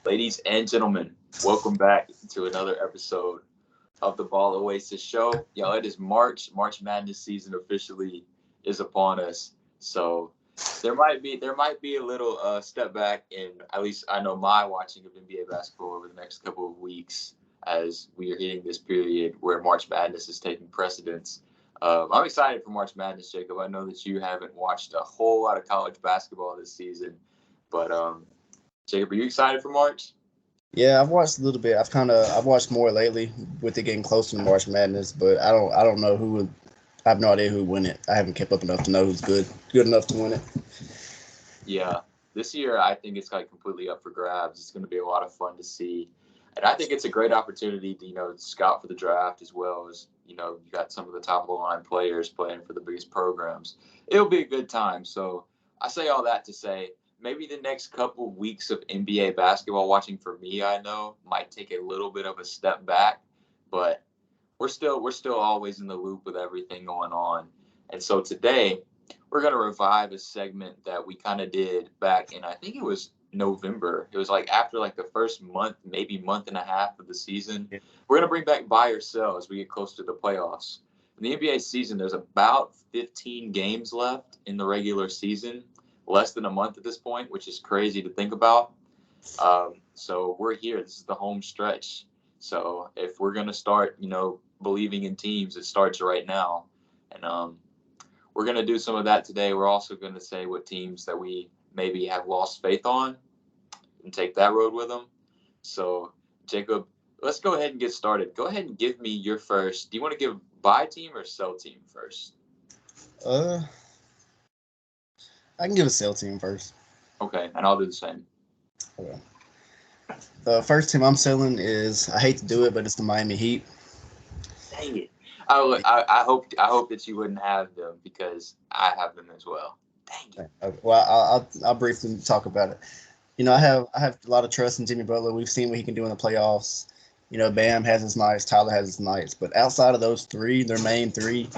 Ladies and gentlemen, welcome back to another episode of the Ball Oasis Show. Y'all, it is March. March Madness season officially is upon us. So there might be a little step back in, at least I know, my watching of NBA basketball over the next couple of weeks as we are hitting this period where March Madness is taking precedence. I'm excited for March Madness, Jacob. I know that you haven't watched a whole lot of college basketball this season, but Jacob, are you excited for March? Yeah, I've watched a little bit. I've watched more lately with it getting closer to March Madness, but I don't know who would. I have no idea who would win it. I haven't kept up enough to know who's good enough to win it. Yeah, this year I think it's like completely up for grabs. It's going to be a lot of fun to see, and I think it's a great opportunity to scout for the draft as well as you got some of the top of the line players playing for the biggest programs. It'll be a good time. So I say all that to say maybe the next couple weeks of NBA basketball watching for me, I know, might take a little bit of a step back, but we're still always in the loop with everything going on. And so today we're gonna revive a segment that we kind of did back in, I think it was November. It was like after like the first month, maybe month and a half of the season. We're gonna bring back buy or sell as we get close to the playoffs. In the NBA season, there's about 15 games left in the regular season, less than a month at this point, which is crazy to think about. So we're here. This is the home stretch. So if we're gonna start, believing in teams, it starts right now. And we're gonna do some of that today. We're also gonna say what teams that we maybe have lost faith on and take that road with them. So Jacob, let's go ahead and get started. Go ahead and give me your first. Do you want to give buy team or sell team first? Uh, I can give a sell team first. Okay, and I'll do the same. Okay. The first team I'm selling is, I hate to do it, but it's the Miami Heat. Dang it! I hope that you wouldn't have them because I have them as well. Dang it! Well, I'll briefly talk about it. I have a lot of trust in Jimmy Butler. We've seen what he can do in the playoffs. Bam has his nights, Tyler has his nights, but outside of those three, their main three,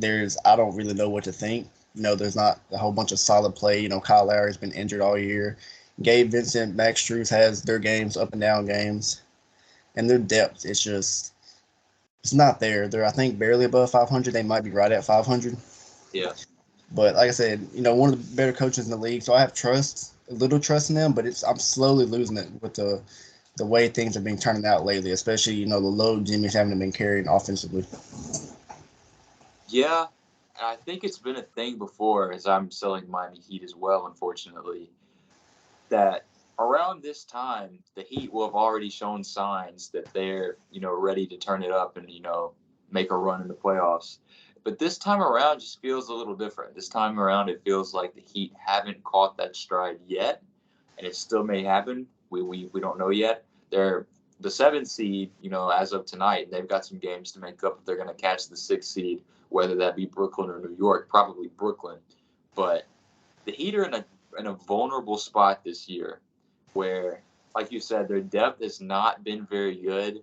I don't really know what to think. There's not a whole bunch of solid play. Kyle Lowry's been injured all year. Gabe Vincent, Max Strus has their games, up and down games, and their depth. It's not there. They're, I think, barely above 500. They might be right at 500. Yeah. But like I said, one of the better coaches in the league, so I have a little trust in them. But I'm slowly losing it with the way things are being turning out lately, especially the load Jimmy's having been carrying offensively. Yeah, I think it's been a thing before as I'm selling Miami Heat as well, unfortunately, that around this time, the Heat will have already shown signs that they're, ready to turn it up and, make a run in the playoffs. But this time around just feels a little different. This time around, it feels like the Heat haven't caught that stride yet, and it still may happen. We don't know yet. They're the seventh seed, as of tonight, and they've got some games to make up if they're going to catch the sixth seed, whether that be Brooklyn or New York, probably Brooklyn. But the Heat are in a vulnerable spot this year where, like you said, their depth has not been very good,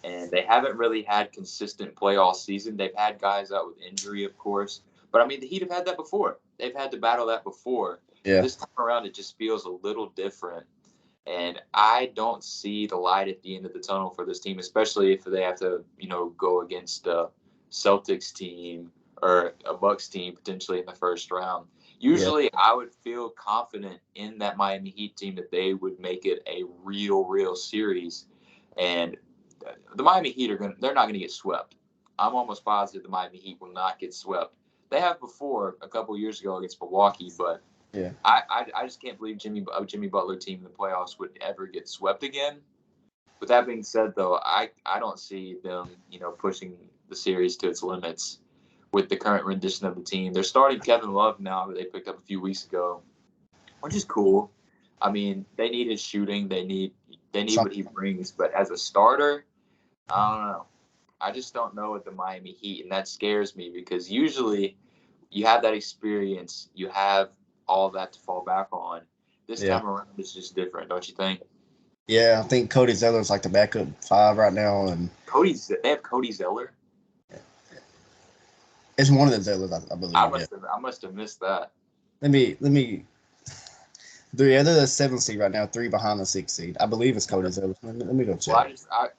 and they haven't really had consistent play all season. They've had guys out with injury, of course, but I mean, the Heat have had that before. They've had to battle that before. But Yeah. this time around, it just feels a little different. And I don't see the light at the end of the tunnel for this team, especially if they have to, go against a Celtics team or a Bucks team potentially in the first round. Yeah. Usually, I would feel confident in that Miami Heat team that they would make it a real series. And the Miami Heat they're not gonna get swept. I'm almost positive the Miami Heat will not get swept. They have before a couple of years ago against Milwaukee, but Yeah. I just can't believe Jimmy Butler team in the playoffs would ever get swept again. With that being said, though, I don't see them pushing the series to its limits with the current rendition of the team. They're starting Kevin Love now, that they picked up a few weeks ago, which is cool. I mean, they need his shooting. They need what he brings, but as a starter, I don't know. I just don't know with the Miami Heat, and that scares me because usually you have that experience, you have all that to fall back on. This Yeah. time around, it's just different, don't you think? Yeah. I think Cody Zeller's like the backup five right now, and They have Cody Zeller. it's one of the Zellers, I believe. Yeah. I must have missed that. Let me They're the 7th seed right now, 3 behind the 6th seed. I believe it's Cody's over. Let me go Well, check.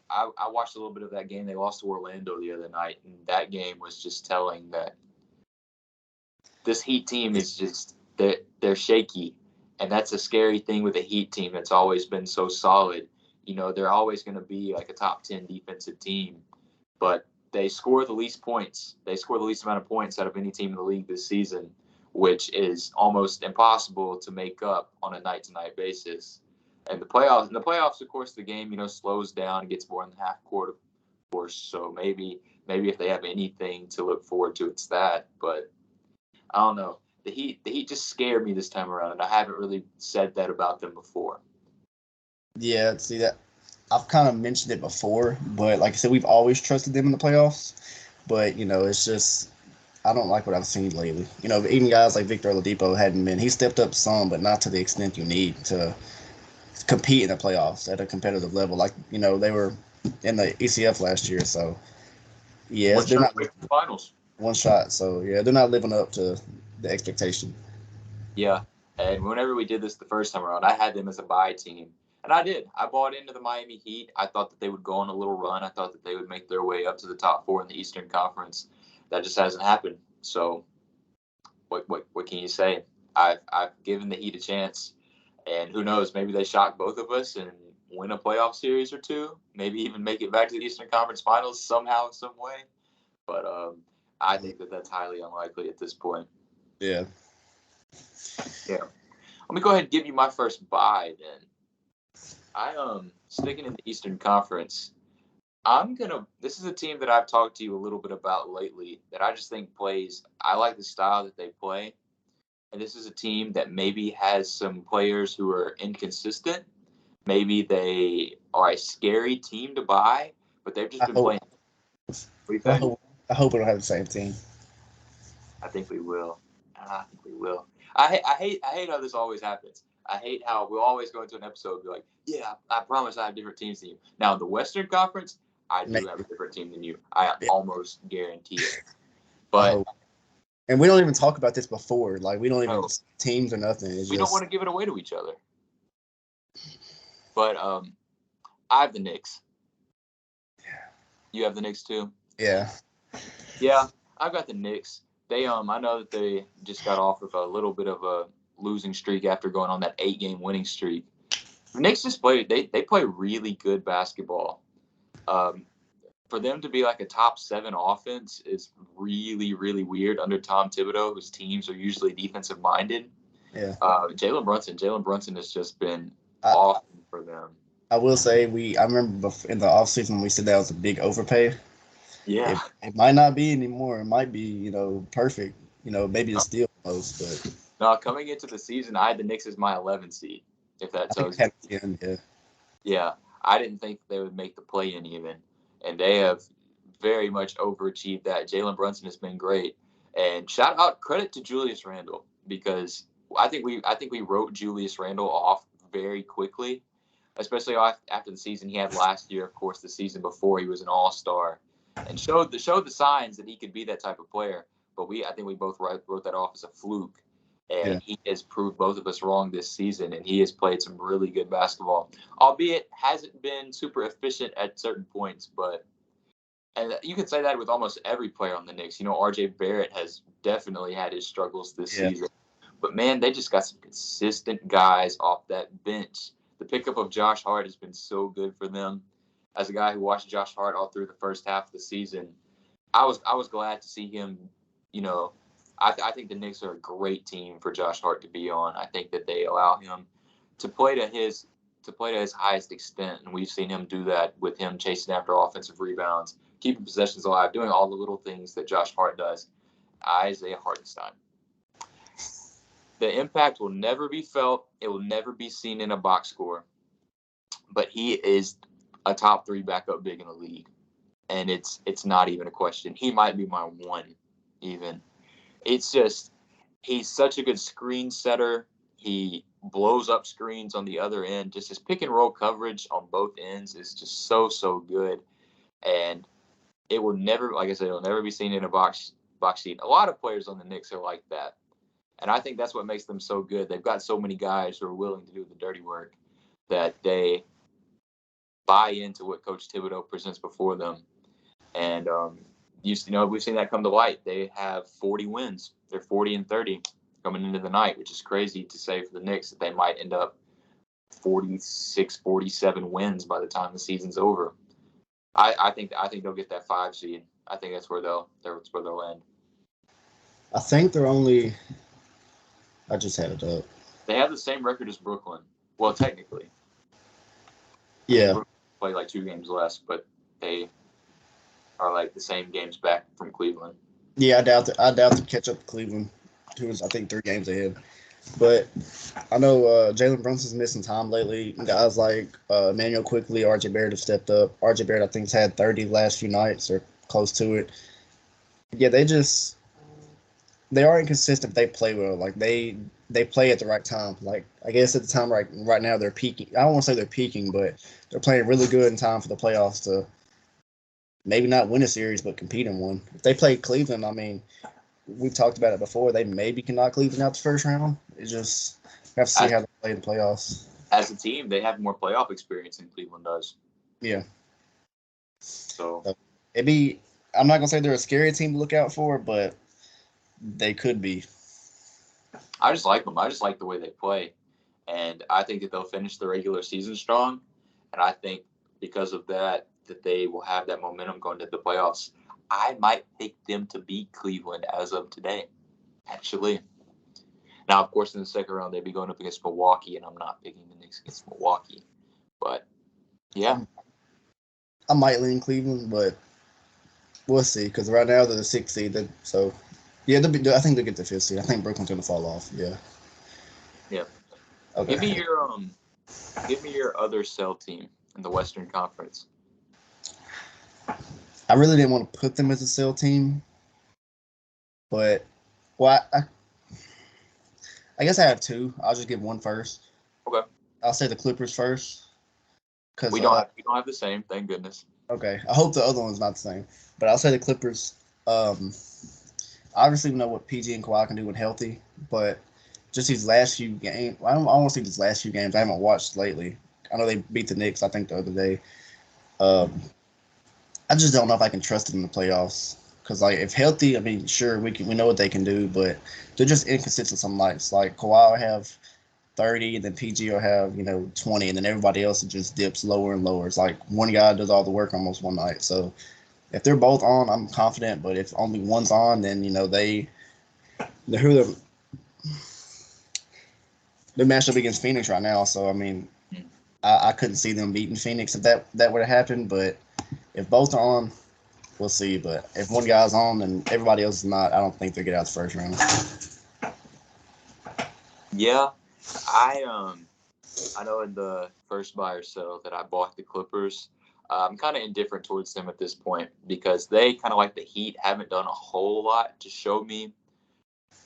I watched a little bit of that game. They lost to Orlando the other night, and that game was just telling that this Heat team is just they're shaky, and that's a scary thing with a Heat team that's always been so solid. You know, they're always going to be like a top 10 defensive team, but they score the least points. They score the least amount of points out of any team in the league this season, which is almost impossible to make up on a night-to-night basis. And the playoffs, of course, the game slows down and gets more in the half court, of course. So maybe if they have anything to look forward to, it's that. But I don't know. The Heat just scared me this time around, and I haven't really said that about them before. Yeah, see that I've kind of mentioned it before, but like I said, we've always trusted them in the playoffs. But it's just I don't like what I've seen lately. Even guys like Victor Oladipo hadn't been. He stepped up some, but not to the extent you need to compete in the playoffs at a competitive level. Like they were in the ECF last year, so yeah, they're not finals. One shot. So yeah, they're not living up to the expectation. Yeah, and whenever we did this the first time around, I had them as a bye team, and I did. I bought into the Miami Heat. I thought that they would go on a little run. I thought that they would make their way up to the top 4 in the Eastern Conference. That just hasn't happened. So, what can you say? I've given the Heat a chance, and who knows? Maybe they shock both of us and win a playoff series or two. Maybe even make it back to the Eastern Conference Finals somehow, some way. But I think that that's highly unlikely at this point. Yeah. Yeah. Let me go ahead and give you my first buy then. I sticking in the Eastern Conference. This is a team that I've talked to you a little bit about lately that I just think plays. I like the style that they play. And this is a team that maybe has some players who are inconsistent. Maybe they are a scary team to buy, but they've just been playing. What do you think? I hope we don't have the same team. I think we will. I hate how this always happens. I hate how we'll always go into an episode and be like, yeah, I promise I have different teams than you. Now, in the Western Conference, I do have a different team than you. I almost guarantee it. But and we don't even talk about this before. Like, we don't even teams or nothing. We don't want to give it away to each other. But I have the Knicks. You have the Knicks too? Yeah. Yeah, I've got the Knicks. They I know that they just got off of a little bit of a losing streak after going on that 8-game winning streak. The Knicks just play really good basketball. For them to be like a top 7 offense is really, really weird under Tom Thibodeau, whose teams are usually defensive minded. Yeah. Jalen Brunson has just been awesome for them. I will say I remember in the offseason we said that was a big overpay. Yeah. It might not be anymore. It might be, perfect. Maybe a steal most, but no, coming into the season, I had the Knicks as my 11 seed, if that tells you. Yeah. Yeah. I didn't think they would make the play-in even. And they have very much overachieved that. Jalen Brunson has been great. And credit to Julius Randle, because I think we wrote Julius Randle off very quickly, especially after the season he had last year. Of course, the season before he was an all-star and showed the signs that he could be that type of player. But I think we both wrote that off as a fluke. And he has proved both of us wrong this season, and he has played some really good basketball, albeit hasn't been super efficient at certain points. And you can say that with almost every player on the Knicks. RJ Barrett has definitely had his struggles this season. But, man, they just got some consistent guys off that bench. The pickup of Josh Hart has been so good for them. As a guy who watched Josh Hart all through the first half of the season, I was glad to see him, I think the Knicks are a great team for Josh Hart to be on. I think that they allow him to play to his highest extent, and we've seen him do that with him chasing after offensive rebounds, keeping possessions alive, doing all the little things that Josh Hart does. Isaiah Hartenstein. The impact will never be felt. It will never be seen in a box score. But he is a top 3 backup big in the league, and it's not even a question. He might be my 1 even. It's just he's such a good screen setter. He blows up screens on the other end. Just his pick and roll coverage on both ends is just so good. And it will never, like I said, it'll never be seen in a box sheet. A lot of players on the Knicks are like that. And I think that's what makes them so good. They've got so many guys who are willing to do the dirty work that they buy into what Coach Thibodeau presents before them. And, we've seen that come to light. They have 40 wins. They're 40-30 coming into the night, which is crazy to say for the Knicks that they might end up 46, 47 wins by the time the season's over. I think they'll get that 5 seed. I think that's where they'll end. I think they're only. I just had it up. They have the same record as Brooklyn. Well, technically. Yeah. Brooklyn play like 2 games less, but they are like the same games back from Cleveland. Yeah, I doubt to catch up to Cleveland, who was I think 3 games ahead. But I know Jalen Brunson's missing time lately. Guys like Emmanuel Quickley, RJ Barrett have stepped up. RJ Barrett, I think, has had 30 the last few nights or close to it. Yeah, they are inconsistent. They play well. Like they play at the right time. Like I guess at the time right now they're peaking. I don't want to say they're peaking, but they're playing really good in time for the playoffs to maybe not win a series, but compete in one. If they play Cleveland, I mean, we've talked about it before. They maybe can knock Cleveland out the first round. It's just we have to see how they play the playoffs. As a team, they have more playoff experience than Cleveland does. Yeah. So it'd be. I'm not gonna say they're a scary team to look out for, but they could be. I just like them. I just like the way they play, and I think that they'll finish the regular season strong. And I think because of that they will have that momentum going to the playoffs. I might pick them to beat Cleveland as of today, actually. Now, of course, in the second round, they'd be going up against Milwaukee, and I'm not picking the Knicks against Milwaukee. But, yeah. I might lean Cleveland, but we'll see. Because right now, they're the 6th seed. So, yeah, I think they'll get the 5th seed. I think Brooklyn's going to fall off. Yeah. Yeah. Okay. Give me your other cell team in the Western Conference. I really didn't want to put them as a sell team, but I guess I have 2. I'll just give one first. Okay. I'll say the Clippers first. We don't have the same, thank goodness. Okay. I hope the other one's not the same, but I'll say the Clippers. Obviously, we know what PG and Kawhi can do when healthy, but just these last few games, I don't want to see these last few games. I haven't watched lately. I know they beat the Knicks, I think, the other day. I just don't know if I can trust them in the playoffs. Because, like, if healthy, I mean, sure, we know what they can do, but they're just inconsistent some nights. Like, Kawhi will have 30, and then PG will have, 20, and then everybody else just dips lower and lower. It's like one guy does all the work almost one night. So, if they're both on, I'm confident. But if only one's on, then, they're matched up against Phoenix right now. So, I mean, I couldn't see them beating Phoenix if that would have happened. But if both are on, we'll see. But if one guy's on and everybody else is not, I don't think they'll get out the first round. Yeah, I know in the first buy or sell that I bought the Clippers. I'm kind of indifferent towards them at this point because they kind of like the Heat haven't done a whole lot to show me.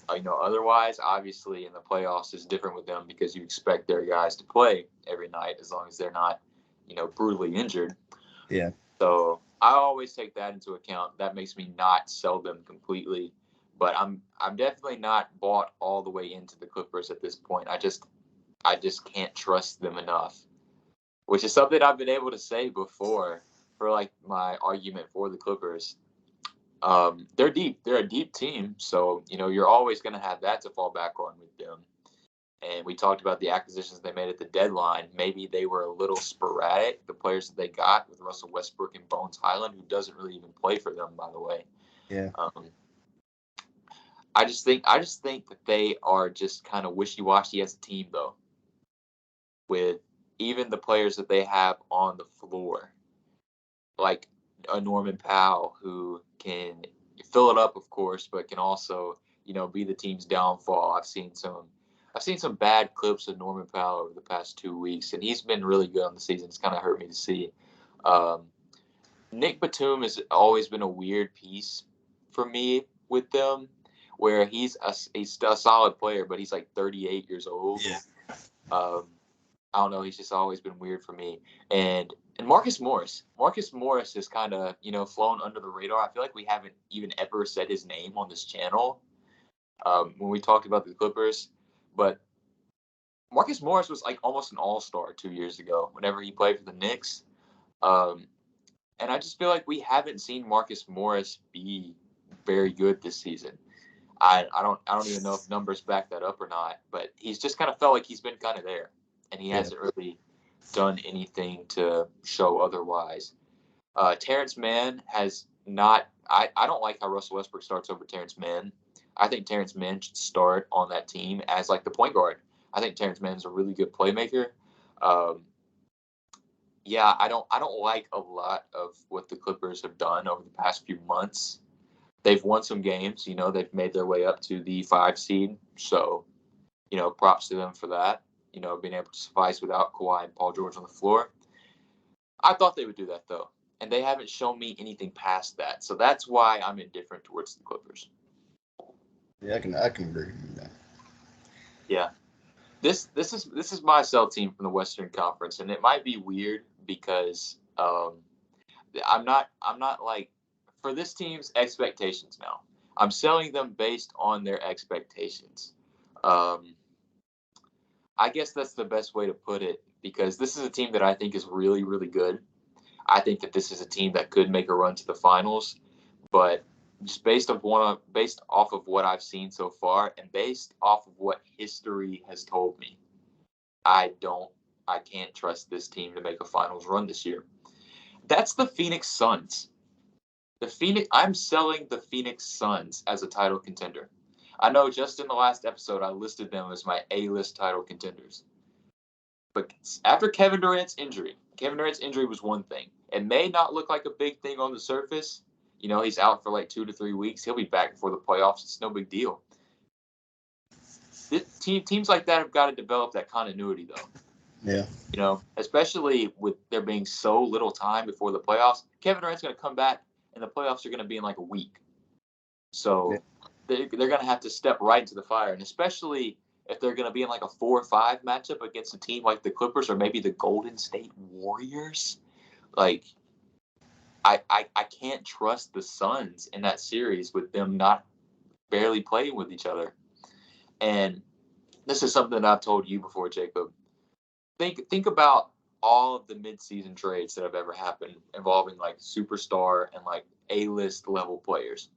Otherwise, obviously in the playoffs is different with them because you expect their guys to play every night as long as they're not, brutally injured. Yeah. So I always take that into account. That makes me not sell them completely, but I'm definitely not bought all the way into the Clippers at this point. I just can't trust them enough, which is something I've been able to say before for like my argument for the Clippers. They're deep. They're a deep team, so you're always going to have that to fall back on with them. And we talked about the acquisitions they made at the deadline. Maybe they were a little sporadic, the players that they got with Russell Westbrook and Bones Highland, who doesn't really even play for them, by the way. Yeah. I just think that they are just kind of wishy-washy as a team, though, with even the players that they have on the floor, like a Norman Powell, who can fill it up, of course, but can also, be the team's downfall. I've seen some bad clips of Norman Powell over the past 2 weeks, and he's been really good on the season. It's kind of hurt me to see. Nick Batum has always been a weird piece for me with them, where he's a solid player, but he's like 38 years old. Yeah. I don't know. He's just always been weird for me. And Marcus Morris has kind of, flown under the radar. I feel like we haven't even ever said his name on this channel. when we talked about the Clippers. But Marcus Morris was like almost an all-star 2 years ago whenever he played for the Knicks. And I just feel like we haven't seen Marcus Morris be very good this season. I don't even know if numbers back that up or not, but he's just kind of felt like he's been kind of there, and he hasn't really done anything to show otherwise. Terrence Mann has not. I don't like how Russell Westbrook starts over Terrence Mann. I think Terrence Mann should start on that team as like the point guard. I think Terrence Mann is a really good playmaker. Yeah, I don't like a lot of what the Clippers have done over the past few months. They've won some games, they've made their way up to the 5 seed. So, props to them for that, being able to suffice without Kawhi and Paul George on the floor. I thought they would do that, though, and they haven't shown me anything past that. So that's why I'm indifferent towards the Clippers. Yeah, I can agree with that. Yeah. This is my sell team from the Western Conference, and it might be weird because I'm not like for this team's expectations now. I'm selling them based on their expectations. I guess that's the best way to put it because this is a team that I think is really, really good. I think that this is a team that could make a run to the finals, but just based off of what I've seen so far and based off of what history has told me, I can't trust this team to make a finals run this year. That's the Phoenix Suns. I'm selling the Phoenix Suns as a title contender. I know just in the last episode I listed them as my A-list title contenders. But after Kevin Durant's injury was one thing. It may not look like a big thing on the surface. He's out for like 2 to 3 weeks. He'll be back before the playoffs. It's no big deal. Teams like that have got to develop that continuity, though. Yeah. Especially with there being so little time before the playoffs. Kevin Durant's going to come back, and the playoffs are going to be in like a week. So they're going to have to step right into the fire, and especially if they're going to be in like a 4 or 5 matchup against a team like the Clippers or maybe the Golden State Warriors. Like, I can't trust the Suns in that series with them not barely playing with each other. And this is something that I've told you before, Jacob. Think about all of the midseason trades that have ever happened involving like superstar and like A-list level players.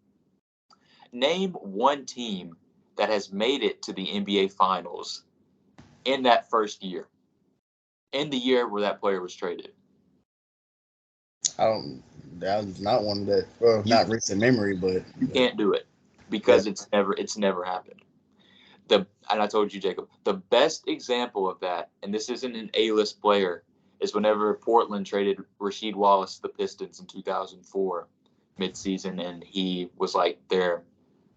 Name one team that has made it to the NBA Finals in that first year, in the year where that player was traded. That was not one that, well, not recent memory, but you can't do it because it's never happened. And I told you, Jacob, the best example of that, and this isn't an A-list player, is whenever Portland traded Rasheed Wallace to the Pistons in 2004 midseason, and he was like their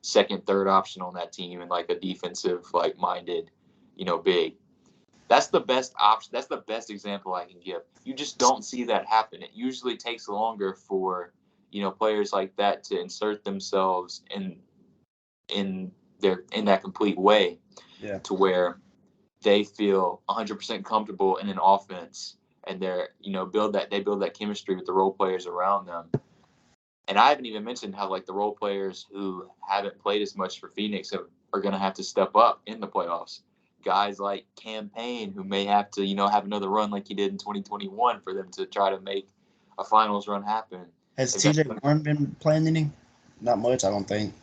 second, third option on that team and like a defensive, like minded, big. That's the best option. That's the best example I can give. You just don't see that happen. It usually takes longer for, players like that to insert themselves in that complete way to where they feel 100% comfortable in an offense and they build that chemistry with the role players around them. And I haven't even mentioned how like the role players who haven't played as much for Phoenix are going to have to step up in the playoffs. Guys like Cam Payne, who may have to, have another run like he did in 2021 for them to try to make a finals run happen. Has TJ Warren been playing any? Not much, I don't think.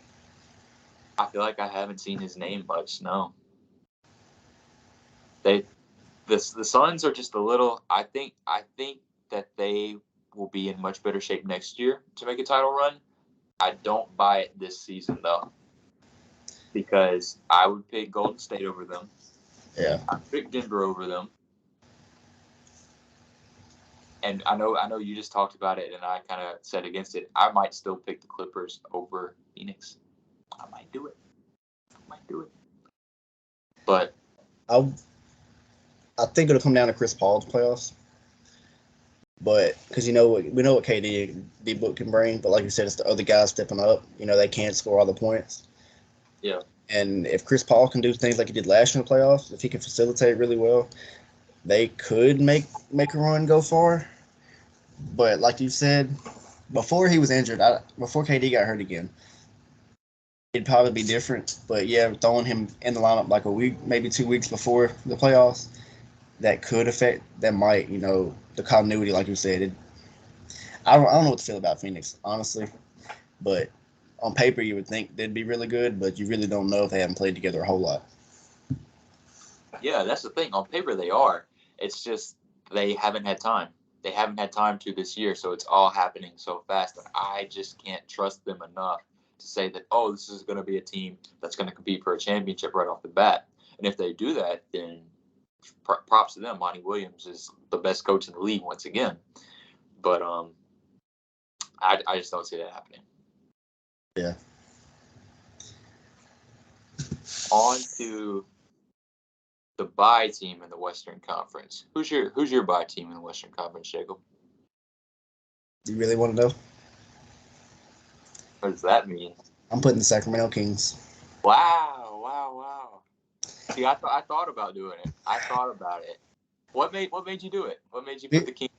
I feel like I haven't seen his name much. No. The Suns are just a little. I think that they will be in much better shape next year to make a title run. I don't buy it this season though, because I would pick Golden State over them. Yeah. I'd pick Denver over them. And I know you just talked about it, and I kind of said against it. I might still pick the Clippers over Phoenix. I might do it. But I think it'll come down to Chris Paul's playoffs. But because we know what KD D-Book can bring, but like you said, it's the other guys stepping up. They can't score all the points. Yeah. And if Chris Paul can do things like he did last year in the playoffs, if he can facilitate really well, they could make a run go far. But like you said, before he was injured, before KD got hurt again, it'd probably be different. But yeah, throwing him in the lineup like a week, maybe 2 weeks before the playoffs, that could affect. That might, the continuity, like you said. I don't know what to feel about Phoenix, honestly. But on paper, you would think they'd be really good, but you really don't know if they haven't played together a whole lot. Yeah, that's the thing. On paper, they are. It's just they haven't had time. They haven't had time to this year, so it's all happening so fast. And I just can't trust them enough to say that, oh, this is going to be a team that's going to compete for a championship right off the bat. And if they do that, then props to them. Monty Williams is the best coach in the league once again. But I just don't see that happening. Yeah. On to the bye team in the Western Conference. Who's your bye team in the Western Conference, Jacob? You really want to know? What does that mean? I'm putting the Sacramento Kings. Wow. See, I thought about doing it. I thought about it. What made you do it? What made you put the Kings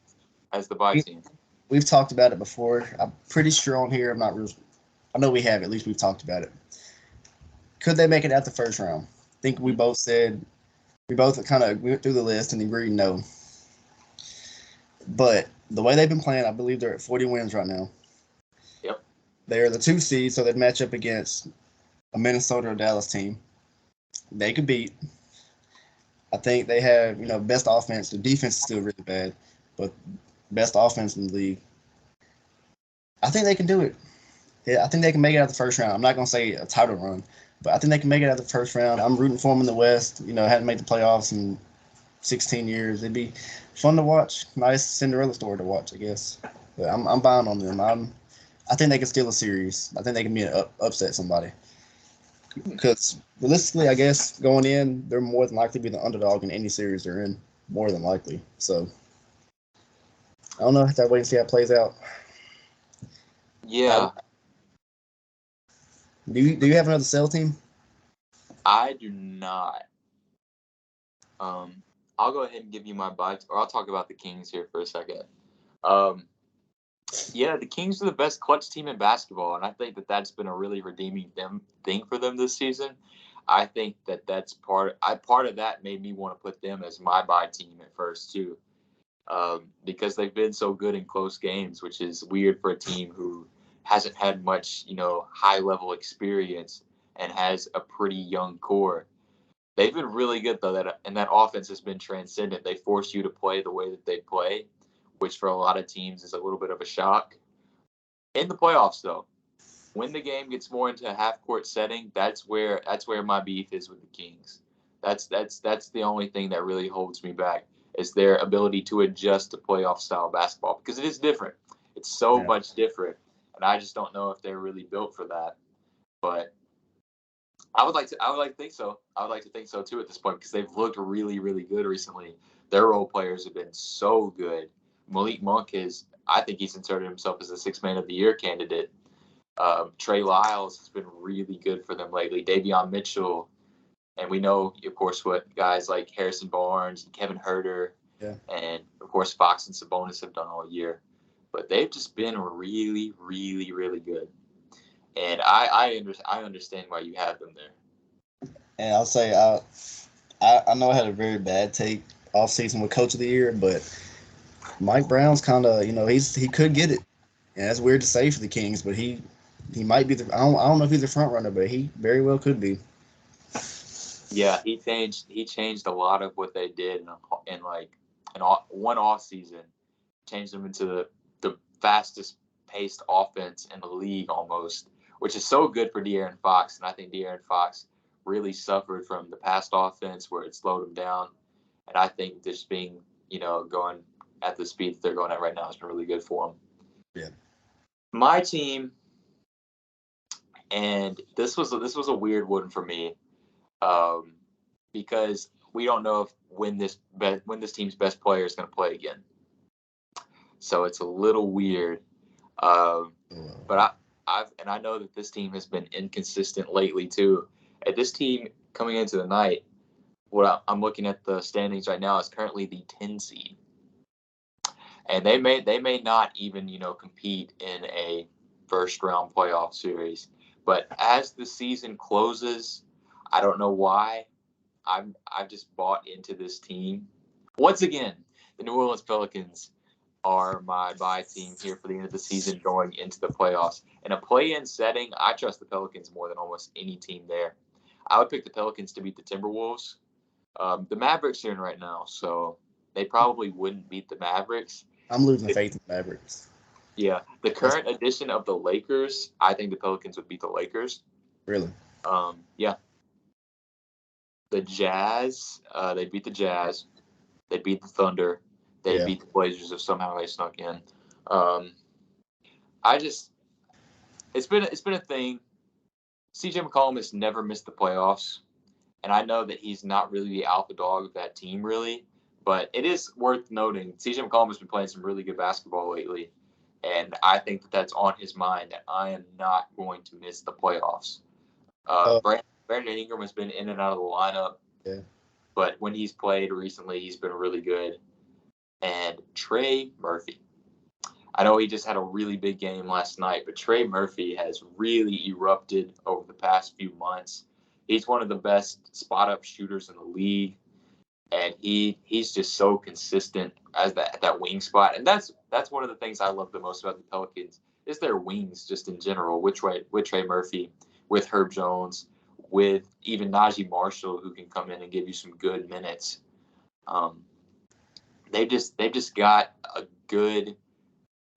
as the bye team? We've talked about it before. I'm pretty sure on here. I'm not real. I know we have. At least we've talked about it. Could they make it out the first round? I think we both said. We both kind of went through the list and agreed no. But the way they've been playing, I believe they're at 40 wins right now. Yep. They're the 2 seed, so they'd match up against a Minnesota or Dallas team. They could beat. I think they have, best offense. The defense is still really bad, but best offense in the league. I think they can do it. Yeah, I think they can make it out the first round. I'm not going to say a title run, but I think they can make it out the first round. I'm rooting for them in the West. Hadn't made the playoffs in 16 years. It'd be fun to watch. Nice Cinderella story to watch, I guess. But I'm buying on them. I think they can steal a series. I think they can upset somebody. Because realistically, I guess going in, they're more than likely to be the underdog in any series they're in. More than likely. So I don't know. I have to wait and see how it plays out. Yeah. Do you have another sell team? I do not. I'll go ahead and give you my bye, or I'll talk about the Kings here for a second. Yeah, the Kings are the best clutch team in basketball, and I think that that's been a really redeeming thing for them this season. I think that that's part of that made me want to put them as my bye team at first too, because they've been so good in close games, which is weird for a team who hasn't had much, high level experience and has a pretty young core. They've been really good though, and that offense has been transcendent. They force you to play the way that they play, which for a lot of teams is a little bit of a shock. In the playoffs, though, when the game gets more into a half-court setting, that's where my beef is with the Kings. That's the only thing that really holds me back is their ability to adjust to playoff-style basketball because it is different. It's so much different, and I just don't know if they're really built for that. But I would like to think so. I would like to think so too at this point because they've looked really, really good recently. Their role players have been so good. Malik Monk I think he's inserted himself as a 6 Man of the Year candidate. Trey Lyles has been really good for them lately. Davion Mitchell, and we know, of course, what guys like Harrison Barnes and Kevin Huerter, and of course Fox and Sabonis have done all year. But they've just been really, really, really good. And I understand why you have them there. And I'll say I know I had a very bad take off season with Coach of the Year, but Mike Brown's kind of he could get it, and that's weird to say for the Kings, but he might be I don't know if he's a front runner, but he very well could be. Yeah, he changed a lot of what they did in one off season, changed them into the fastest paced offense in the league almost, which is so good for De'Aaron Fox. And I think De'Aaron Fox really suffered from the past offense where it slowed him down. And I think just being, going at the speed that they're going at right now has been really good for them. Yeah. My team, and this was a weird one for me, because we don't know when this team's best player is going to play again. So it's a little weird. But I know that this team has been inconsistent lately too. And this team coming into the night, what I'm looking at the standings right now is currently the 10 seed, and they may not even compete in a first round playoff series. But as the season closes, I don't know why, I've just bought into this team. Once again, the New Orleans Pelicans are my buy team here for the end of the season going into the playoffs. In a play-in setting, I trust the Pelicans more than almost any team there. I would pick the Pelicans to beat the Timberwolves. The Mavericks are in right now, so they probably wouldn't beat the Mavericks. I'm losing faith in the Mavericks. Yeah, the current edition of the Lakers, I think the Pelicans would beat the Lakers. Really? Yeah. The Jazz, they beat the Jazz. They beat the Thunder. They beat the Blazers if somehow they snuck in. It's been a thing. CJ McCollum has never missed the playoffs, and I know that he's not really the alpha dog of that team, really. But it is worth noting CJ McCollum has been playing some really good basketball lately, and I think that that's on his mind that I am not going to miss the playoffs. Brandon Ingram has been in and out of the lineup. Yeah. But when he's played recently, he's been really good. And Trey Murphy. I know he just had a really big game last night, but Trey Murphy has really erupted over the past few months. He's one of the best spot-up shooters in the league, and he's just so consistent as that wing spot. And that's one of the things I love the most about the Pelicans is their wings just in general, with Trey Murphy, with Herb Jones, with even Najee Marshall, who can come in and give you some good minutes. They've just got a good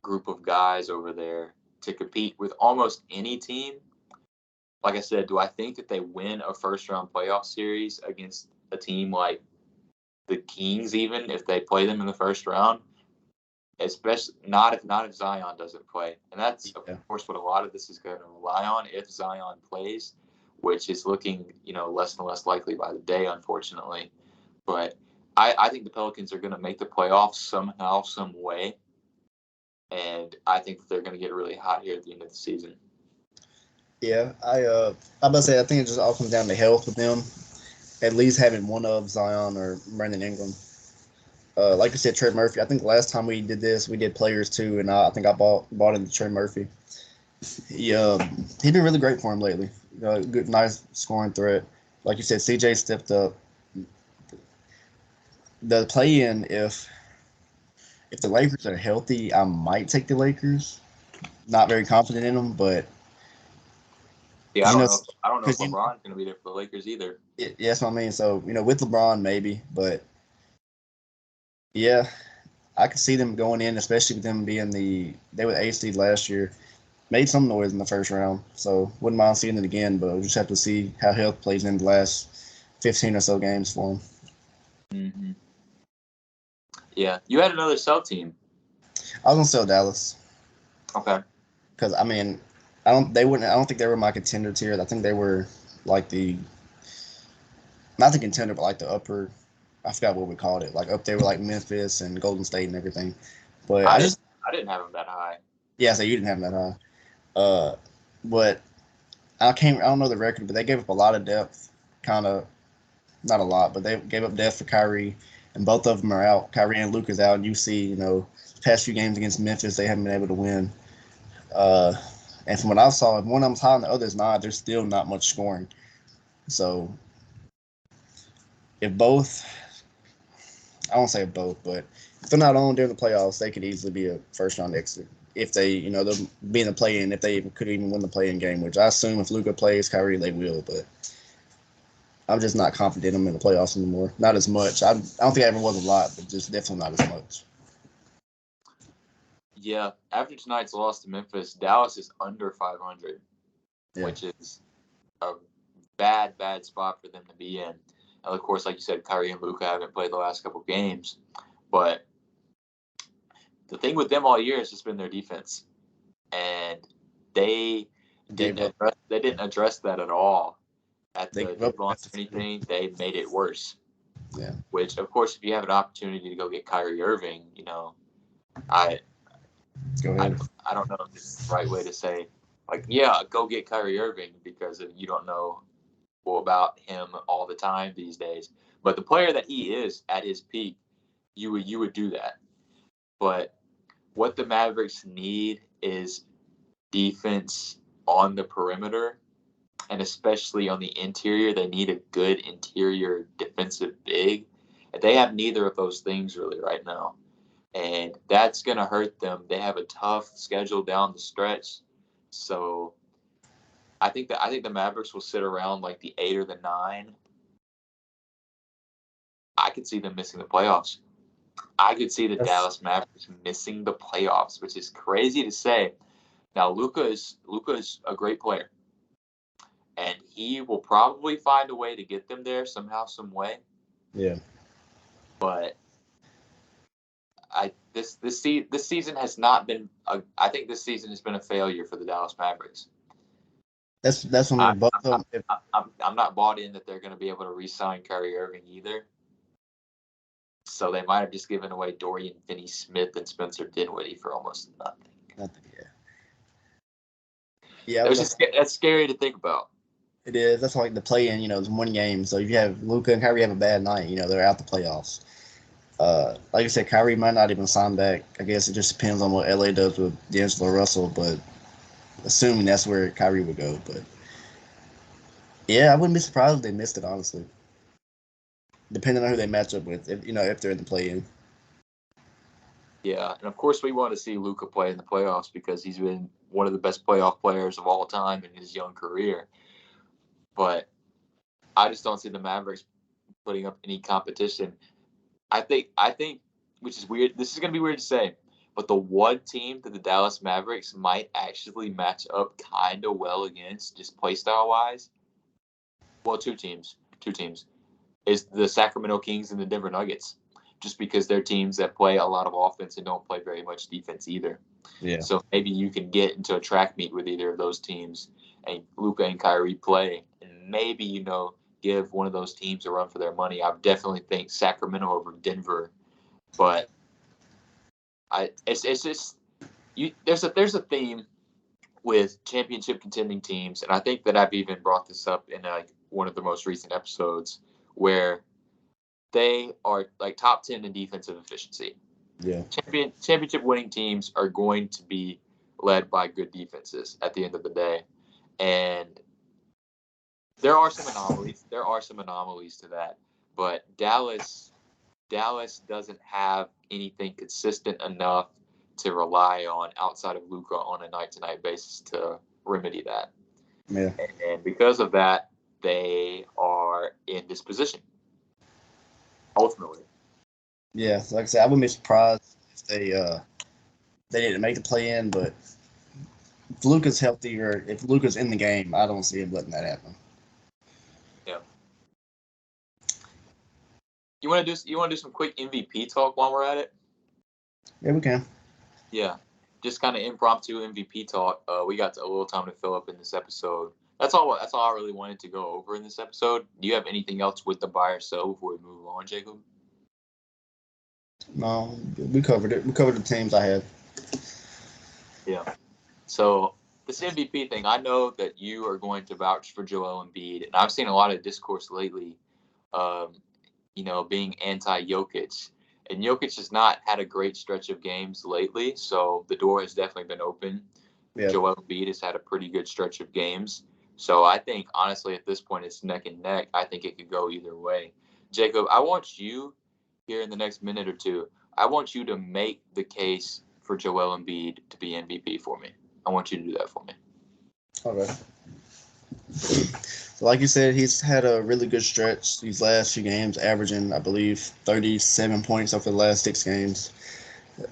group of guys over there to compete with almost any team. Like I said, do I think that they win a first-round playoff series against a team like the Kings, even if they play them in the first round? Especially not if Zion doesn't play, and that's of course what a lot of this is going to rely on. If Zion plays, which is looking less and less likely by the day, unfortunately. But I think the Pelicans are going to make the playoffs somehow, some way, and I think that they're going to get really hot here at the end of the season. Yeah, I'm about to say I think it just all comes down to health with them. At least having one of Zion or Brandon Ingram. Like I said, Trey Murphy. I think last time we did this, we did players too, and I think I bought into Trey Murphy. He's been really great for him lately. Good, nice scoring threat. Like you said, CJ stepped up. The play-in, if the Lakers are healthy, I might take the Lakers. Not very confident in them, but yeah, I don't know if LeBron's going to be there for the Lakers either. Yeah, that's what I mean. So with LeBron maybe, but yeah, I could see them going in, especially with them being they were 8th seed last year. Made some noise in the first round, so wouldn't mind seeing it again. But we'll just have to see how health plays in the last 15 or so games for them. Mm-hmm. Yeah, you had another sell team. I was gonna sell Dallas. Okay. Because I mean, I don't think they were my contender tier. I think they were like not the contender, but like the upper. I forgot what we called it. Like up there with like Memphis and Golden State and everything. But I didn't have them that high. Yeah, so you didn't have them that high. But I don't know the record, but they gave up a lot of depth. Kind of, not a lot, but they gave up depth for Kyrie, and both of them are out. Kyrie and Luka's out, and you see, the past few games against Memphis, they haven't been able to win. And from what I saw, if one of them's high and the other's not, there's still not much scoring. So if both, I won't say both, but if they're not on during the playoffs, they could easily be a first-round exit. If they, they'll be in the play-in, if they could even win the play-in game, which I assume if Luka plays Kyrie, they will. But I'm just not confident in them in the playoffs anymore. Not as much. I don't think I ever was a lot, but just definitely not as much. Yeah, after tonight's loss to Memphis, Dallas is under 500, which is a bad spot for them to be in. And of course, like you said, Kyrie and Luka haven't played the last couple games, but the thing with them all year has just been their defense, and they didn't address that at all at the launch or anything. They made it worse. Yeah. Which, of course, if you have an opportunity to go get Kyrie Irving, I don't know if it's the right way to say, go get Kyrie Irving, because you don't know about him all the time these days. But the player that he is at his peak, you would do that. But what the Mavericks need is defense on the perimeter, and especially on the interior. They need a good interior defensive big. And they have neither of those things really right now. And that's going to hurt them. They have a tough schedule down the stretch. So I think the Mavericks will sit around like the 8 or the 9. I could see them missing the playoffs. I could see the Dallas Mavericks missing the playoffs, which is crazy to say. Now, Luka is a great player, and he will probably find a way to get them there somehow, some way. Yeah. But this season has not been. I think this season has been a failure for the Dallas Mavericks. That's when we're both. I'm not bought in that they're going to be able to re-sign Kyrie Irving either. So they might have just given away Dorian Finney-Smith and Spencer Dinwiddie for almost nothing. Yeah. That's scary to think about. It is. That's like the play-in. It's one game. So if you have Luka and Kyrie have a bad night, they're out the playoffs. Like I said, Kyrie might not even sign back. I guess it just depends on what LA does with D'Angelo Russell, but assuming that's where Kyrie would go. But yeah, I wouldn't be surprised if they missed it, honestly. Depending on who they match up with, if they're in the play-in. Yeah, and of course we want to see Luka play in the playoffs because he's been one of the best playoff players of all time in his young career. But I just don't see the Mavericks putting up any competition. I think, which is weird. This is going to be weird to say, but the one team that the Dallas Mavericks might actually match up kind of well against, just play style wise. Well, two teams, is the Sacramento Kings and the Denver Nuggets, just because they're teams that play a lot of offense and don't play very much defense either. Yeah. So maybe you can get into a track meet with either of those teams, and Luka and Kyrie play, and maybe give one of those teams a run for their money. I definitely think Sacramento over Denver, but it's just there's a theme with championship contending teams, and I think that I've even brought this up in one of the most recent episodes where they are like top 10 in defensive efficiency. Yeah. Championship winning teams are going to be led by good defenses at the end of the day. And there are some anomalies. There are some anomalies to that. But Dallas doesn't have anything consistent enough to rely on outside of Luka on a night-to-night basis to remedy that. Yeah. And because of that, they are in this position, ultimately. Yeah, like I said, I wouldn't be surprised if they didn't make the play-in, but if Luka's healthy or if Luka's in the game, I don't see him letting that happen. Yeah. You want to do some quick MVP talk while we're at it? Yeah, we can. Yeah, just kind of impromptu MVP talk. We got a little time to fill up in this episode. That's all I really wanted to go over in this episode. Do you have anything else with the buy or sell before we move on, Jacob? No, we covered it. We covered the teams I had. Yeah. So this MVP thing, I know that you are going to vouch for Joel Embiid, and I've seen a lot of discourse lately, being anti-Jokic. And Jokic has not had a great stretch of games lately, so the door has definitely been open. Yeah. Joel Embiid has had a pretty good stretch of games. So I think, honestly, at this point, it's neck and neck. I think it could go either way. Jacob, I want you here in the next minute or two, I want you to make the case for Joel Embiid to be MVP for me. I want you to do that for me. Okay. So like you said, he's had a really good stretch these last few games, averaging, I believe, 37 points over the last 6 games.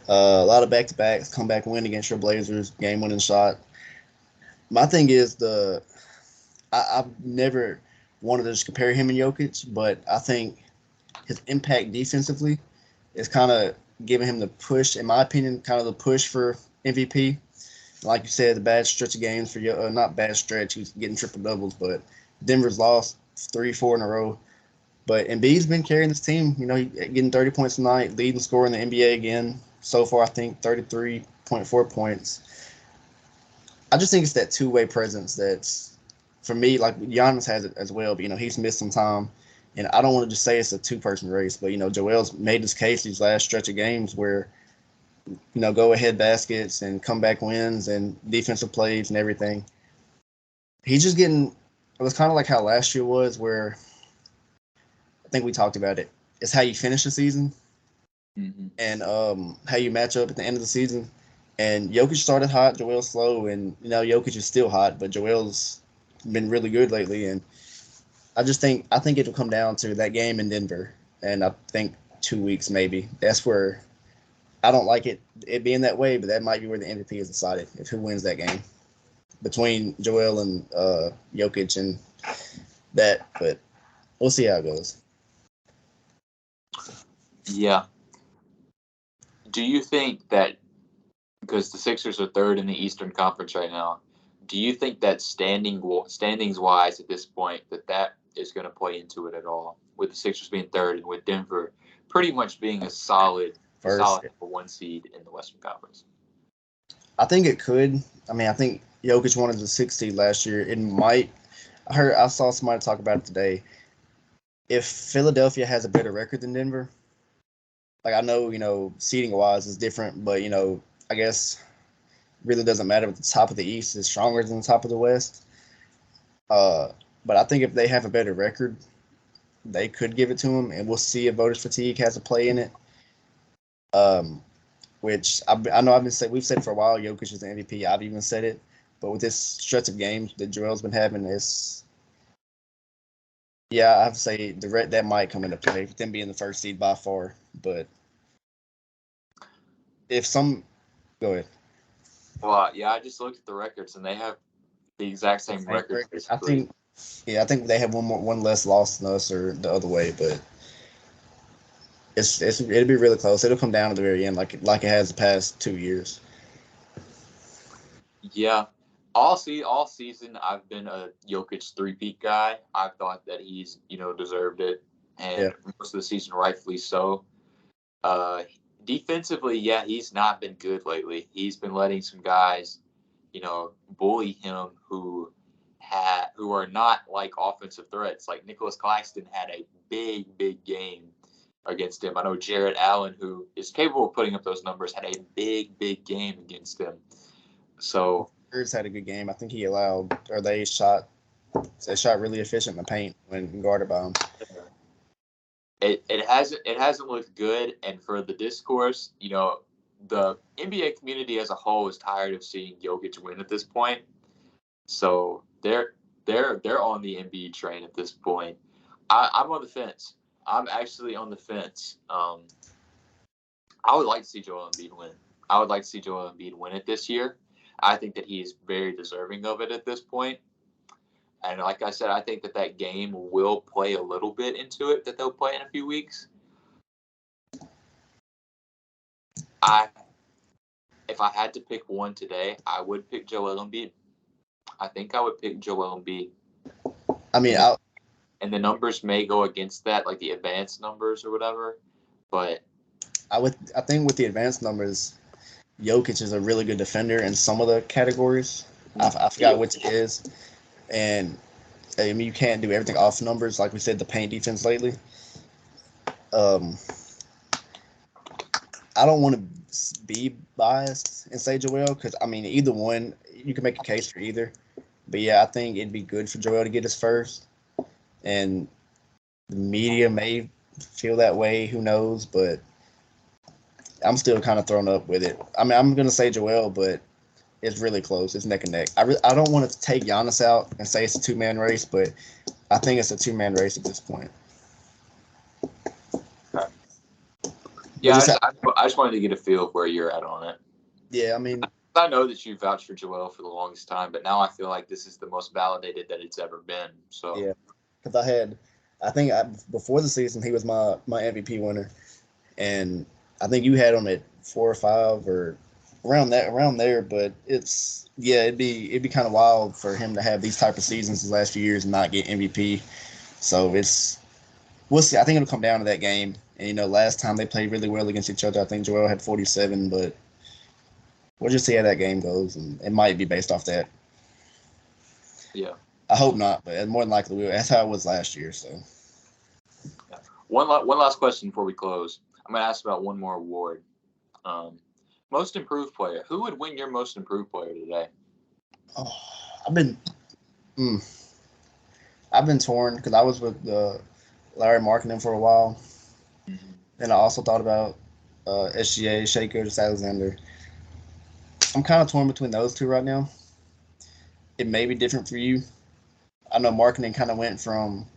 A lot of back-to-backs, comeback win against your Blazers, game-winning shot. My thing is I've never wanted to just compare him and Jokic, but I think his impact defensively is kind of giving him the push, in my opinion, kind of the push for MVP. Like you said, the bad stretch of games for not bad stretch. He's getting triple doubles, but Denver's lost 3-4 in a row. But Embiid's been carrying this team. He getting 30 points a night, leading scorer in the NBA again. So far, I think 33.4 points. I just think it's that two-way presence that's, for me, like Giannis has it as well. But he's missed some time, and I don't want to just say it's a two-person race. But Joel's made his case these last stretch of games where go ahead baskets and comeback wins and defensive plays and everything. he's just getting. It was kind of like how last year was, where I think we talked about it. It's how you finish the season and how you match up at the end of the season. And Jokic started hot, Joel slow, and Jokic is still hot, but Joel's been really good lately. And I think it'll come down to that game in Denver, and I think 2 weeks maybe. That's where I don't like it being that way, but that might be where the MVP is decided if who wins that game between Joel and Jokic and that. But we'll see how it goes. Yeah. Do you think that, because the Sixers are third in the Eastern Conference right now, do you think that standings-wise at this point that is going to play into it at all, with the Sixers being third and with Denver pretty much being a solid number one seed in the Western Conference? I think it could. I mean, I think Jokic wanted the 6th seed last year. It might. I saw somebody talk about it today. If Philadelphia has a better record than Denver, like I know, seeding wise is different, but I guess really doesn't matter if the top of the East is stronger than the top of the West. But I think if they have a better record, they could give it to them, and we'll see if voters fatigue has a play in it. Which I know we've said for a while, Jokic is the MVP. I've even said it, but with this stretch of games that Joel's been having, I have to say that might come into play with them being the first seed by far. But go ahead. Well, yeah, I just looked at the records and they have the exact same records. I think they have one less loss than us, or the other way, but it'll be really close. It'll come down to the very end, like it has the past 2 years. Yeah. All season, I've been a Jokic three-peat guy. I've thought that he's, deserved it, and most of the season, rightfully so. Defensively, yeah, he's not been good lately. He's been letting some guys, bully him who are not like offensive threats. Like Nicholas Claxton had a big, big game against him. I know Jarrett Allen, who is capable of putting up those numbers, had a big, big game against him. So Spurs had a good game. I think they shot really efficient in the paint when guarded by him. It hasn't looked good, and for the discourse, the NBA community as a whole is tired of seeing Jokic win at this point. So they're on the Embiid train at this point. I'm on the fence. I'm actually on the fence. I would like to see Joel Embiid win. I would like to see Joel Embiid win it this year. I think that he's very deserving of it at this point. And like I said, I think that game will play a little bit into it, that they'll play in a few weeks. If I had to pick one today, I would pick Joel Embiid. I think I would pick Joel Embiid. I mean, and the numbers may go against that, like the advanced numbers or whatever. But I think with the advanced numbers, Jokic is a really good defender in some of the categories. I forgot which it is. And I mean, you can't do everything off numbers, like we said, the paint defense lately. I don't want to be biased and say Joel, because I mean, either one, you can make a case for either. But yeah, I think it'd be good for Joel to get his first, and the media may feel that way. Who knows? But I'm still kind of thrown up with it. I mean, I'm gonna say Joel, but it's really close. It's neck and neck. I don't want to take Giannis out and say it's a 2-man race, but I think it's a 2-man race at this point. Yeah, I just wanted to get a feel of where you're at on it. Yeah, I mean, I know that you vouched for Joel for the longest time, but now I feel like this is the most validated that it's ever been. So yeah, because before the season he was my MVP winner, and I think you had him at 4 or 5 or around there. But it'd be kind of wild for him to have these type of seasons the last few years and not get MVP. So we'll see. I think it'll come down to that game. And last time they played really well against each other, I think Joel had 47, but we'll just see how that game goes, and it might be based off that. Yeah. I hope not, but more than likely will. That's how it was last year. So. Yeah. One last question before we close. I'm going to ask about one more award. Most improved player. Who would win your most improved player today? Oh, Mm. I've been torn because I was with Larry Markkinen for a while. Mhm. Then I also thought about SGA, Shea Gilgeous-Alexander. I'm kind of torn between those two right now. It may be different for you. I know Markkinen kind of went from,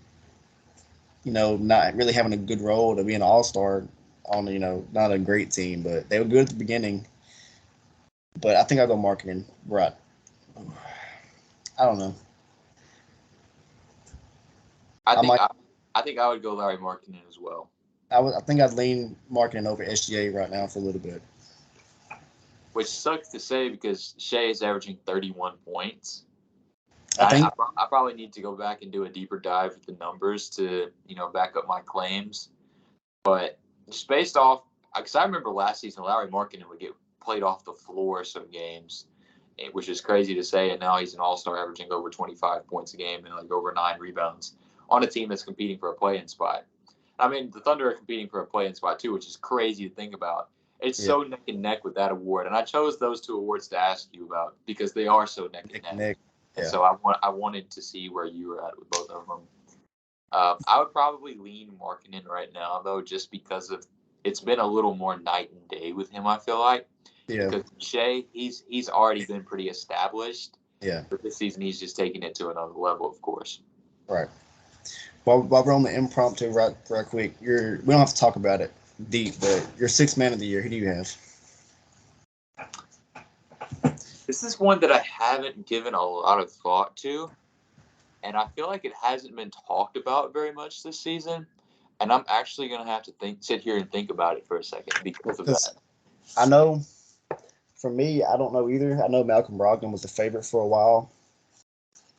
not really having a good role to being an all-star on, not a great team, but they were good at the beginning. But I think I'll go Markkinen. Right. I don't know. I I think might. I would go Larry Markkinen as well. I think I'd lean Markkinen over SGA right now for a little bit. Which sucks to say because Shea is averaging 31 points. I think I probably need to go back and do a deeper dive with the numbers to back up my claims. But just based off, because I remember last season Larry Markkinen would get played off the floor some games, which is crazy to say. And now he's an all-star, averaging over 25 points a game and like over 9 rebounds on a team that's competing for a play-in spot. I mean, the Thunder are competing for a play-in spot too, which is crazy to think about. It's so neck and neck with that award, and I chose those two awards to ask you about because they are so neck and neck. Yeah. And so I wanted to see where you were at with both of them. I would probably lean Markkinen right now, though, just because of it's been a little more night and day with him. I feel like because Shea, he's already been pretty established. Yeah. But this season, he's just taking it to another level, of course. Right. While we're on the impromptu, right quick, we don't have to talk about it deep, but your sixth man of the year, who do you have? This is one that I haven't given a lot of thought to, and I feel like it hasn't been talked about very much this season. And I'm actually going to have to sit here and think about it for a second because of that. I know, for me, I don't know either. I know Malcolm Brogdon was the favorite for a while.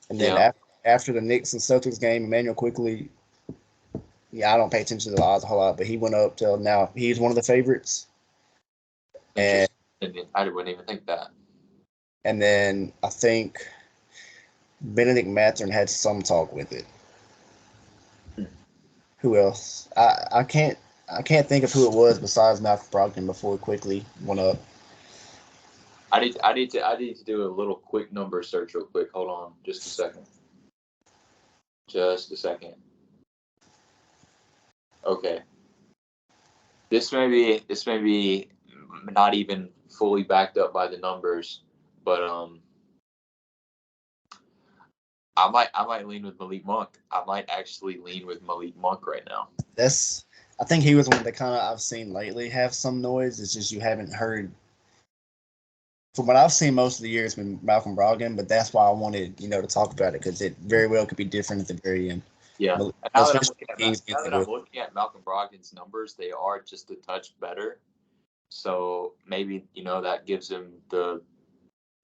And then after the Knicks and Celtics game, Emmanuel Quickley, I don't pay attention to the odds a whole lot, but he went up till now. He's one of the favorites. And I wouldn't even think that. And then I think Benedict Mathurin had some talk with it. Who else? I can't think of who it was besides Malcolm Brogdon before Quickley went up. I need to do a little quick number search real quick. Hold on, just a second. Just a second. Okay. This may be not even fully backed up by the numbers, but I might lean with Malik Monk. I might actually lean with Malik Monk right now. I think he was one that kind of I've seen lately have some noise. It's just you haven't heard. From what I've seen most of the year, it's been Malcolm Brogdon, but that's why I wanted to talk about it because it very well could be different at the very end. Yeah. Now that I'm looking at Malcolm Brogdon's numbers, they are just a touch better. So maybe that gives him the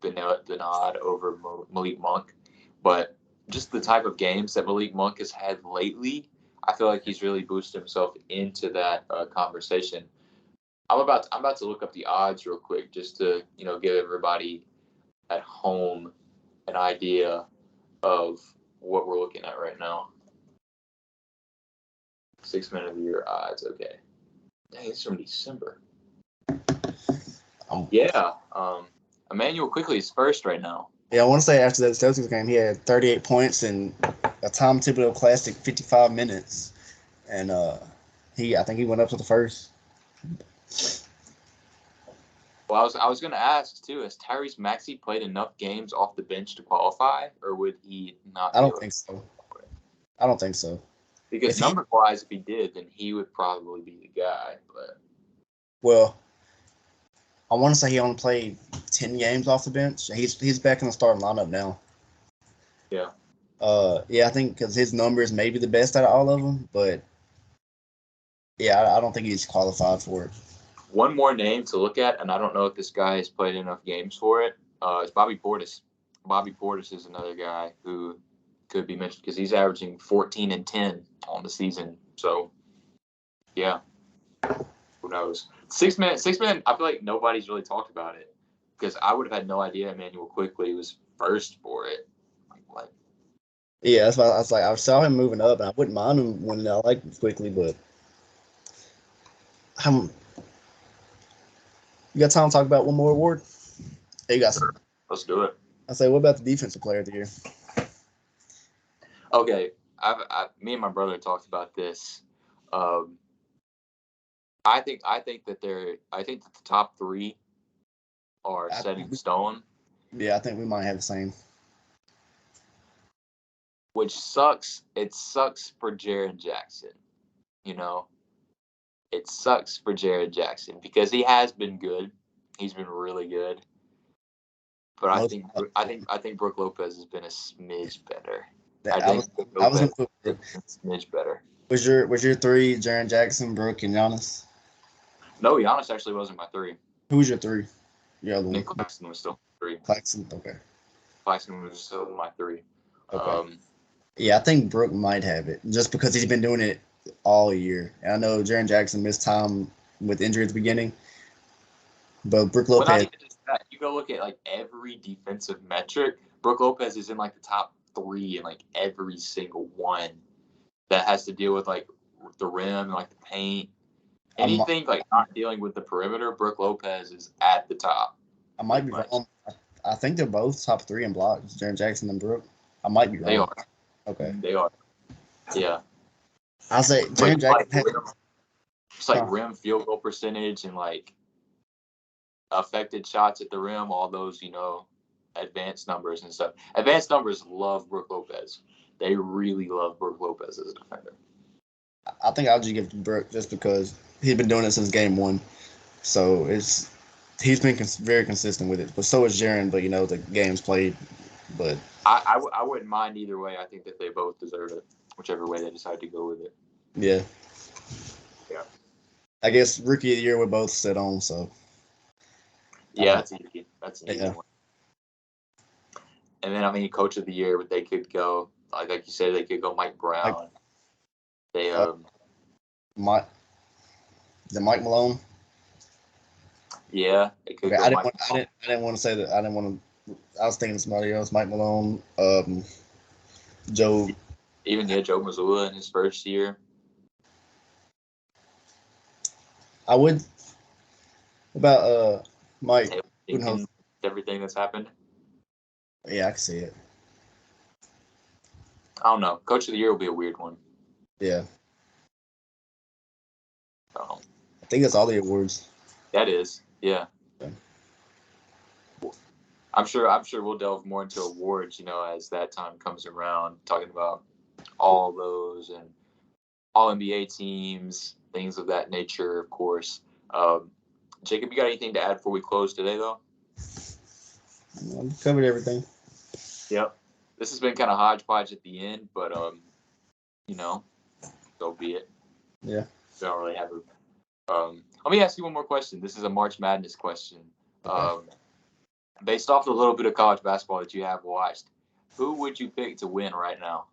nod over Malik Monk, but just the type of games that Malik Monk has had lately, I feel like he's really boosted himself into that conversation. I'm about to look up the odds real quick just to give everybody at home an idea of what we're looking at right now. 6 man of the year odds. Okay, dang, it's from December. Yeah, Emmanuel Quickley is first right now. Yeah, I want to say after that Celtics game, he had 38 points in a Tom Thibodeau classic 55 minutes, and I think he went up to the first. Well, I was going to ask too: has Tyrese Maxey played enough games off the bench to qualify, or would he not? I don't think so. I don't think so. Because number-wise, if he did, then he would probably be the guy. Well, I want to say he only played 10 games off the bench. He's back in the starting lineup now. Yeah. Yeah, I think because his numbers may be the best out of all of them, but yeah, I don't think he's qualified for it. One more name to look at, and I don't know if this guy has played enough games for it. It's Bobby Portis. Bobby Portis is another guy who could be mentioned because he's averaging 14 and 10 on the season. So, yeah, who knows? Six man. I feel like nobody's really talked about it because I would have had no idea Emmanuel Quickley was first for it. Like, yeah, that's why I was like, I saw him moving up, and I wouldn't mind him winning. I like him Quickley, but you got time to talk about one more award? Hey, you got some. Let's do it. I say, what about the defensive player of the year? Okay, me and my brother talked about this. Um, I think that the top three are I set think in stone, yeah, I think we might have the same. which sucks. It sucks for Jaren Jackson. You know, it sucks for Jaren Jackson because he has been good. He's been really good. But I Most think I think Brooke Lopez has been a smidge better. I I think was Brooke I was gonna Lopez put has Brook. been a smidge better. Was your three Jaren Jackson, Brooke, and Giannis? No, Giannis actually wasn't my three. Who was your three? Your other one. Nick Claxton was still three. Claxton. Okay. Claxton was still my three. Okay. Yeah, I think Brooke might have it just because he's been doing it all year. And I know Jaren Jackson missed time with injury at the beginning, but Brooke Well, not Lopez. even just that. You go look at like every defensive metric. Brooke Lopez is in like the top three in like every single one that has to deal with like the rim, like the paint, I'm, anything like not dealing with the perimeter. Brooke Lopez is at the top. I might be Pretty much. wrong. I think they're both top three in blocks, Jaren Jackson and Brooke. I might be wrong. They are. Okay. They are. Yeah. I'll say But Jaren Jackson like had, rim, it's like huh, rim field goal percentage and like affected shots at the rim, all those, advanced numbers and stuff. Advanced numbers love Brooke Lopez. They really love Brooke Lopez as a defender. I think I'll just give it to Brooke just because he's been doing it since game one. So he's been very consistent with it. But so is Jaren, but the games played. But I wouldn't mind either way. I think that they both deserve it, whichever way they decide to go with it. yeah. Yeah. I guess rookie of the year we're both set on, so Yeah, that's easy. That's an easy yeah. one. And then coach of the year, they could go like you said, they could go Mike Brown. Like, They Mike Malone. yeah, they could Okay, go I Mike. didn't want to say that. I didn't want to. I was thinking of somebody else. Mike Malone. Joe. Even Joe Mazzulla in his first year. I would about Mike. Thinking everything that's happened. Yeah, I can see it. I don't know. Coach of the year will be a weird one. Yeah. So, I think that's all the awards. that is, yeah. Yeah. I'm sure we'll delve more into awards, as that time comes around, talking about all those and all NBA teams, things of that nature, of course. Jacob, you got anything to add before we close today, though? I've covered everything. Yep. This has been kind of hodgepodge at the end, but so be it. Yeah. We don't really have a. Let me ask you one more question. This is a March Madness question. Okay. Based off the little bit of college basketball that you have watched, who would you pick to win right now?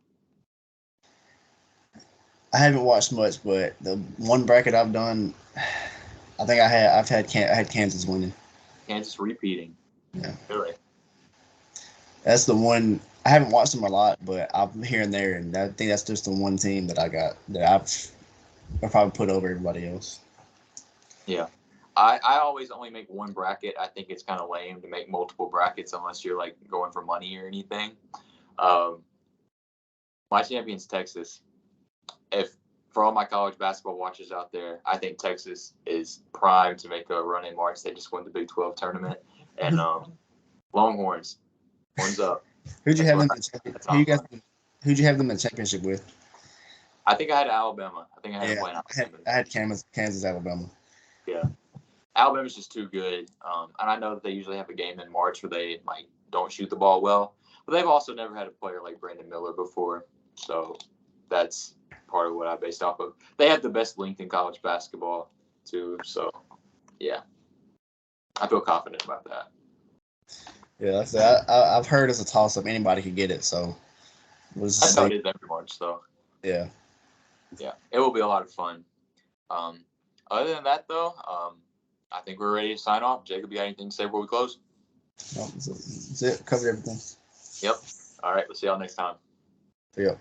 I haven't watched much, but the one bracket I've done, I think I had Kansas winning. Kansas repeating. Yeah. Really? That's the one. I haven't watched them a lot, but I'm here and there, and I think that's just the one team that I got that I'll probably put over everybody else. Yeah. I always only make one bracket. I think it's kind of lame to make multiple brackets unless you're like going for money or anything. My champion's Texas. If for all my college basketball watchers out there, I think Texas is primed to make a run in March. They just won the Big 12 tournament, and Longhorns, horns up. Who'd you That's have them? what Who'd you have them in the championship with? I think I had Alabama. I think I had them playing Alabama. I had Kansas, Alabama. Yeah. Alabama's just too good. And I know that they usually have a game in March where they don't shoot the ball well, but they've also never had a player like Brandon Miller before. So that's part of what I based off of. They have the best length in college basketball too. So yeah, I feel confident about that. Yeah, I've heard it's a toss up. Anybody could get it. So That's how it is every March. So yeah, it will be a lot of fun. Other than that, though, I think we're ready to sign off. Jacob, you got anything to say before we close? No, that's it. Covered everything. Yep. All right. We'll see y'all next time. Yep.